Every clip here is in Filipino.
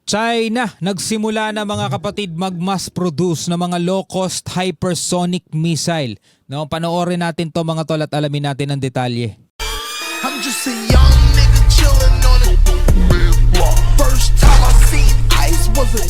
China, nagsimula na mga kapatid mag-mass produce ng mga low-cost hypersonic missile. No, panoorin natin to mga tol at alamin natin ang detalye. I'm just a young nigga chillin' on it. First time I seen ice was a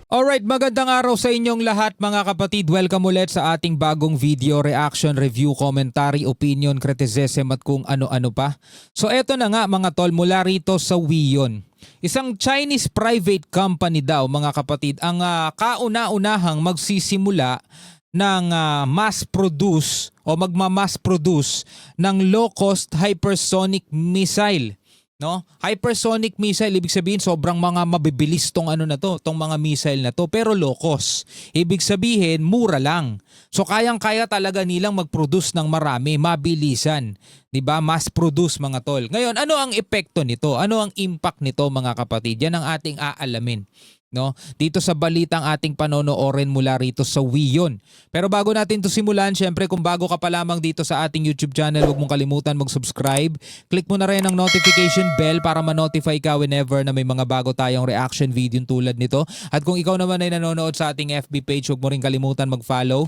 Alright, magandang araw sa inyong lahat mga kapatid. Welcome ulit sa ating bagong video, reaction, review, commentary, opinion, criticism at kung ano-ano pa. So eto na nga mga tol, mula rito sa Wiyon. Isang Chinese private company daw mga kapatid ang kauna-unahang magsisimula ng mass produce o magma-mass produce ng low-cost hypersonic missile. No? Hypersonic missile, ibig sabihin sobrang mga mabibilis tong tong mga missile na to, pero low cost. Ibig sabihin mura lang. So kayang-kaya talaga nilang mag-produce ng marami, mabilisan. 'Di ba? Mass produce mga tol. Ngayon, ano ang epekto nito? Ano ang impact nito mga kapatid? Yan ang ating aalamin. No, dito sa balitang ating panonoorin mula rito sa Wiyon. Pero bago natin to simulan, syempre kung bago ka pa lamang dito sa ating YouTube channel, huwag mong kalimutan mag-subscribe. Click mo na rin ang notification bell para ma-notify ka whenever na may mga bago tayong reaction video tulad nito. At kung ikaw naman ay nanonood sa ating FB page, huwag mo rin kalimutan mag-follow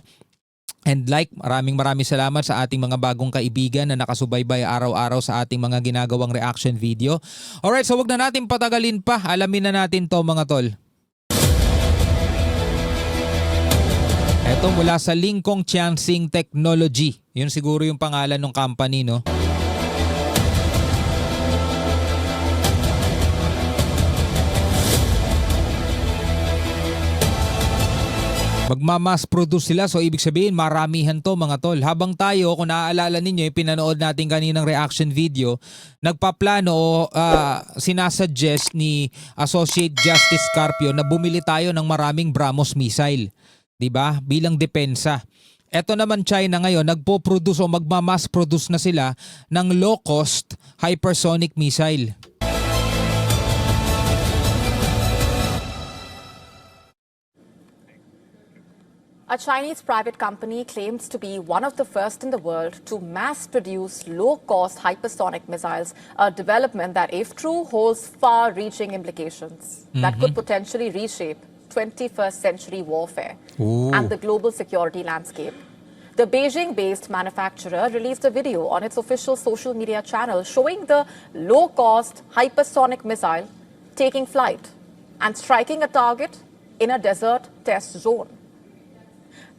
and like. Maraming salamat sa ating mga bagong kaibigan na nakasubaybay araw-araw sa ating mga ginagawang reaction video. Alright, so wag na natin patagalin pa. Alamin na natin to mga tol. Ito mula sa Lincoln Chancing Technology. Yun siguro yung pangalan ng company, no? Magmamass produce sila, so ibig sabihin maramihan to mga tol. Habang tayo, kung naaalala ninyo, yung pinanood natin kaninang reaction video, nagpaplano o sinasuggest ni Associate Justice Carpio na bumili tayo ng maraming BrahMos missile. 'Di ba? Bilang depensa. Eto naman China ngayon, nagpo-produce o magma-mass produce na sila ng low-cost hypersonic missile. A Chinese private company claims to be one of the first in the world to mass-produce low-cost hypersonic missiles, a development that, if true, holds far-reaching implications that could potentially reshape 21st century warfare and the global security landscape. The Beijing-based manufacturer released a video on its official social media channel showing the low-cost hypersonic missile taking flight and striking a target in a desert test zone.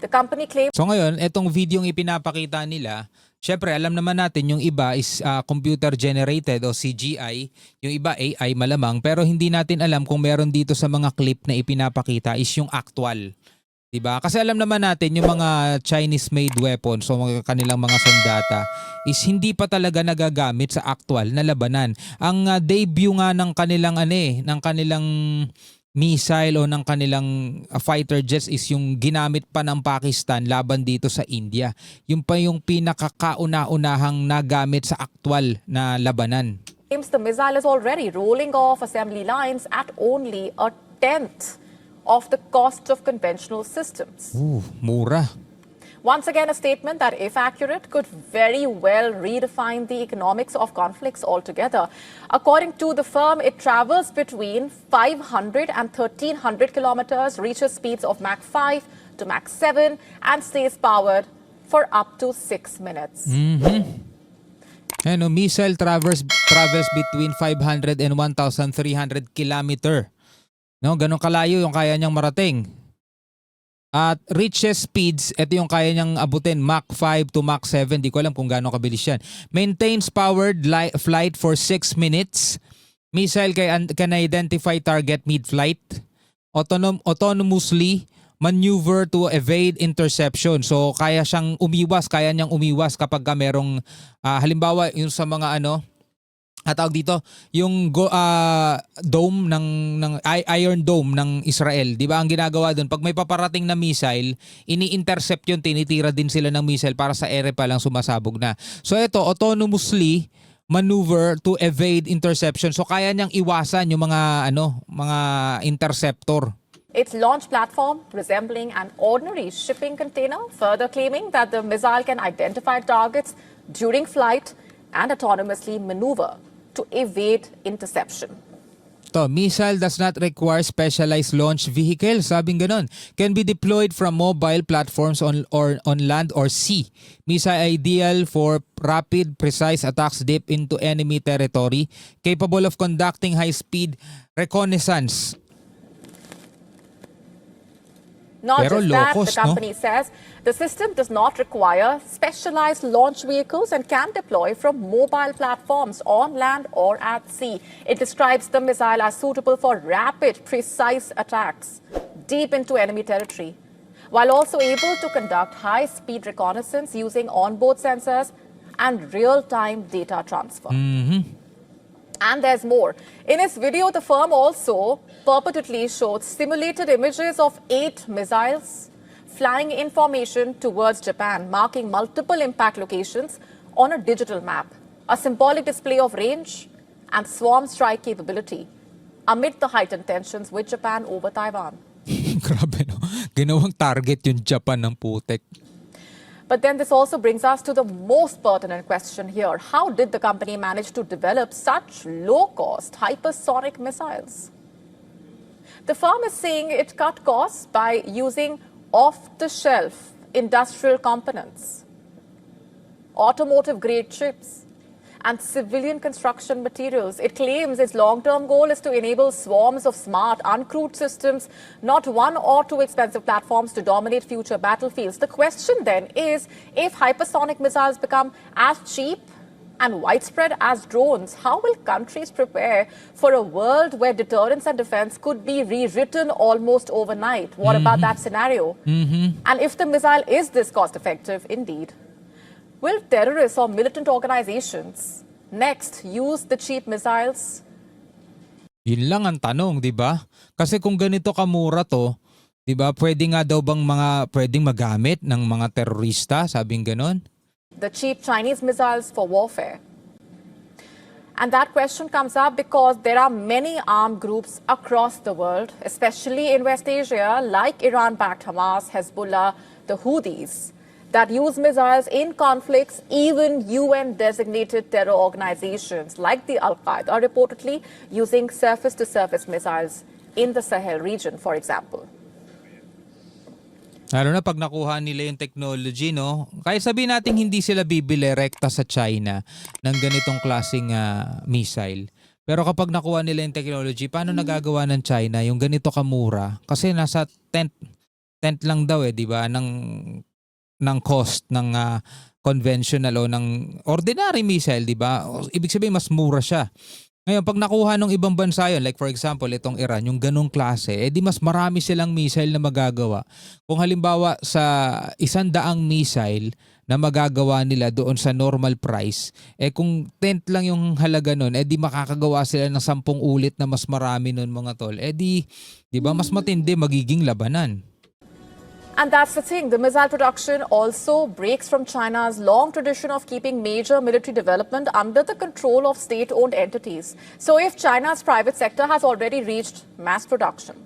The company claims... So ngayon, itong videong ipinapakita nila, syempre alam naman natin yung iba is computer generated o CGI, yung iba AI malamang, pero hindi natin alam kung meron dito sa mga clip na ipinapakita is yung actual. 'Di ba? Kasi alam naman natin yung mga Chinese made weapons o mga kanilang mga sandata is hindi pa talaga nagagamit sa actual na labanan. Ang debut nga ng kanilang missile o ng kanilang fighter jets is yung ginamit pa ng Pakistan laban dito sa India. Yung pa yung pinakakauna-unahang nagamit sa aktwal na labanan. The missile is already rolling off assembly lines at only a tenth of the cost of conventional systems. Mura. Once again, a statement that, if accurate, could very well redefine the economics of conflicts altogether. According to the firm, it travels between 500 and 1,300 kilometers, reaches speeds of Mach 5 to Mach 7, and stays powered for up to 6 minutes. Missile travels between 500 and 1,300 kilometer. No, ganun kalayo yung kaya niyang marating. At reaches speeds, ito yung kaya niyang abutin, Mach 5 to Mach 7. Di ko alam kung gaano kabilis yan. Maintains powered flight for 6 minutes. Missile can identify target mid-flight. Autonomously maneuver to evade interception. So kaya niyang umiwas kapag merong halimbawa yung sa mga tawag dito, yung dome ng Iron Dome ng Israel. 'Di ba? Ang ginagawa doon, pag may paparating na missile, ini-intercept yun, tinitira din sila ng missile para sa ere pa lang sumasabog na. So ito, autonomously maneuver to evade interception. So kaya niyang iwasan yung mga interceptor. Its launch platform resembling an ordinary shipping container, further claiming that the missile can identify targets during flight and autonomously maneuver to evade interception. To, missile does not require specialized launch vehicle. Sabing ganon. Can be deployed from mobile platforms on land or sea. Missile ideal for rapid, precise attacks deep into enemy territory. Capable of conducting high-speed reconnaissance. Not Pero just that, low the cost, no? company says the system does not require specialized launch vehicles and can deploy from mobile platforms on land or at sea. It describes the missile as suitable for rapid, precise attacks deep into enemy territory, while also able to conduct high-speed reconnaissance using onboard sensors and real-time data transfer. And there's more. In its video, the firm also purportedly showed simulated images of 8 missiles flying in formation towards Japan, marking multiple impact locations on a digital map, a symbolic display of range and swarm strike capability amid the heightened tensions with Japan over Taiwan. Grabe no. Ginawang target yung Japan ng putek. But then this also brings us to the most pertinent question here. How did the company manage to develop such low-cost hypersonic missiles? The firm is saying it cut costs by using off-the-shelf industrial components, automotive-grade chips, and civilian construction materials. It claims its long-term goal is to enable swarms of smart, uncrewed systems, not one or two expensive platforms to dominate future battlefields. The question then is, if hypersonic missiles become as cheap and widespread as drones, how will countries prepare for a world where deterrence and defense could be rewritten almost overnight? What about that scenario? And if the missile is this cost-effective, indeed, will terrorists or militant organizations next use the cheap missiles? Yun lang ang tanong, di ba? Kasi kung ganito kamura to, di ba, pwede nga daw bang pwedeng magamit ng mga terorista, sabing ganon? The cheap Chinese missiles for warfare. And that question comes up because there are many armed groups across the world, especially in West Asia, like Iran-backed Hamas, Hezbollah, the Houthis, that use missiles in conflicts. Even UN-designated terror organizations like the Al-Qaeda are reportedly using surface-to-surface missiles in the Sahel region, for example. Lalo na pag nakuha nila yung technology, no? Kahit sabihin natin hindi sila bibili rekta sa China ng ganitong klaseng missile. Pero kapag nakuha nila yung technology, paano nagagawa ng China yung ganito kamura? Kasi nasa tent lang daw di ba, ng cost ng conventional o ng ordinary missile, di ba? Ibig sabihin mas mura siya. Ngayon, pag nakuha ng ibang bansa yun, like for example, itong Iran, yung ganong klase, di mas marami silang missile na magagawa. Kung halimbawa sa 100 missile na magagawa nila doon sa normal price, kung 10 lang yung halaga nun, di makakagawa sila ng 10 ulit na mas marami nun mga tol. Di ba mas matindi magiging labanan. And that's the thing. The missile production also breaks from China's long tradition of keeping major military development under the control of state-owned entities. So if China's private sector has already reached mass production,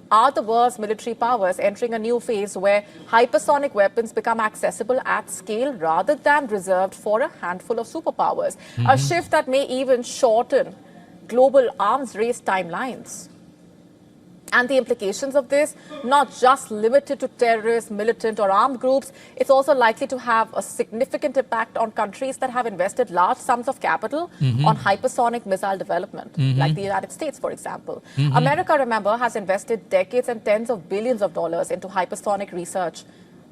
are the world's military powers entering a new phase where hypersonic weapons become accessible at scale rather than reserved for a handful of superpowers? A shift that may even shorten global arms race timelines. And the implications of this, not just limited to terrorist, militant or armed groups, it's also likely to have a significant impact on countries that have invested large sums of capital on hypersonic missile development, like the United States, for example. America, remember, has invested decades and tens of billions of dollars into hypersonic research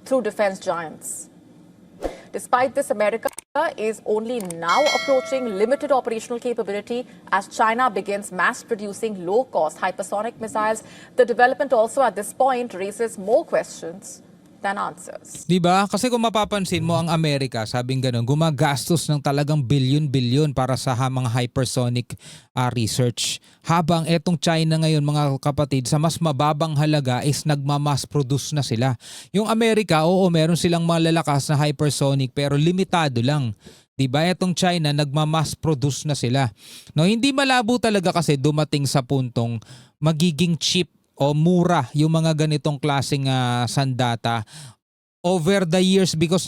through defense giants. Despite this, America is only now approaching limited operational capability as China begins mass-producing low-cost hypersonic missiles. The development also at this point raises more questions than answers. Diba? Kasi kung mapapansin mo ang Amerika, sabing ganun, gumagastos ng talagang bilyon-bilyon para sa mga hypersonic research. Habang etong China ngayon mga kapatid, sa mas mababang halaga is nagmamass produce na sila. Yung Amerika, oo, meron silang malalakas na hypersonic pero limitado lang. Diba? Etong China, nagmamass produce na sila. No, hindi malabo talaga kasi dumating sa puntong magiging cheap o mura yung mga ganitong klaseng sandata over the years because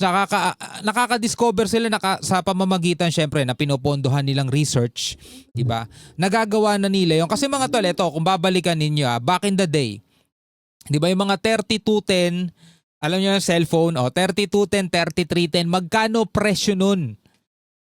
nakaka-discover sila sa pamamagitan syempre na pinopondohan nilang research, 'di ba? Nagagawa na nila 'yon kasi mga tol, ito kung babalikan ninyo back in the day, 'di ba yung mga 3210, alam niyo yung cellphone, 3210, 3310, magkano presyo nun?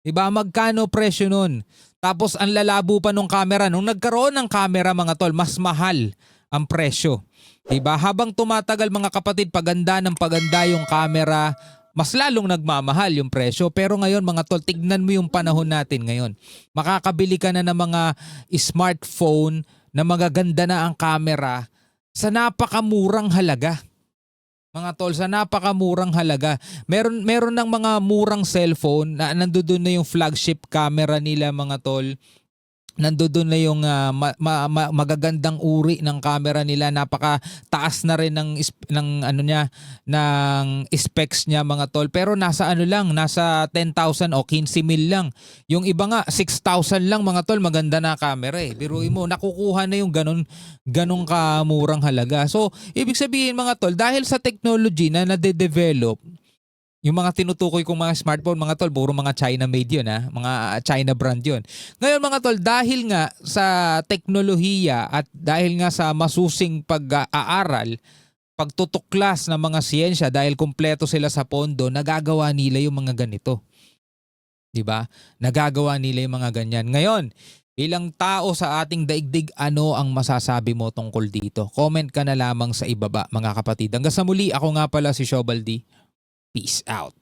'Di ba? Magkano presyo nun? Tapos ang lalabo pa nung camera, nung nagkaroon ng camera mga tol, mas mahal ang presyo. Diba? Habang tumatagal mga kapatid, paganda ng paganda yung camera, mas lalong nagmamahal yung presyo. Pero ngayon mga tol, tignan mo yung panahon natin ngayon. Makakabili ka na ng mga smartphone na magaganda na ang camera sa napakamurang halaga. Mga tol, sa napakamurang halaga. Meron ng mga murang cellphone na nandoon na yung flagship camera nila mga tol. Nandoon na yung magagandang uri ng camera nila, napaka-taas na rin ng specs niya mga tol. Pero nasa nasa 10,000 o 15,000 lang. Yung iba nga 6,000 lang mga tol, maganda na camera eh. Biruin mo, nakukuha na yung ganong kamurang halaga. So, ibig sabihin mga tol, dahil sa technology na nade-develop, yung mga tinutukoy kong mga smartphone, mga tol, puro mga China made yun, mga China brand yun. Ngayon mga tol, dahil nga sa teknolohiya at dahil nga sa masusing pag-aaral, pagtutuklas ng mga siyensya, dahil kumpleto sila sa pondo, nagagawa nila yung mga ganito. Diba? Nagagawa nila yung mga ganyan. Ngayon, bilang tao sa ating daigdig, ano ang masasabi mo tungkol dito? Comment ka na lamang sa ibaba mga kapatid. Hanggang sa muli, ako nga pala si Shobaldi. Peace out.